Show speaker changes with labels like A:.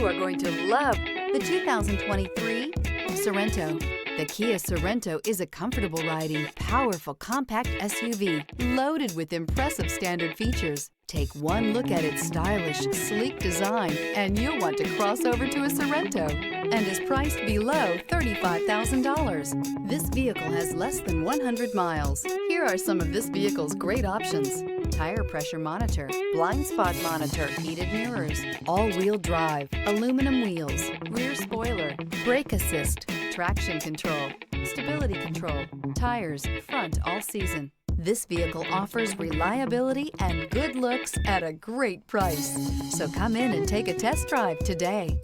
A: You are going to love the 2023 Sorento. The Kia Sorento is a comfortable riding, powerful compact SUV loaded with impressive standard features. Take one look at its stylish, sleek design and you'll want to cross over to a Sorento, and is priced below $35,000. This vehicle has less than 100 miles. Here are some of this vehicle's great options: tire pressure monitor, blind spot monitor, heated mirrors, all-wheel drive, aluminum wheels, rear spoiler, brake assist, traction control, stability control, tires, front all season. This vehicle offers reliability and good looks at a great price. So come in and take a test drive today.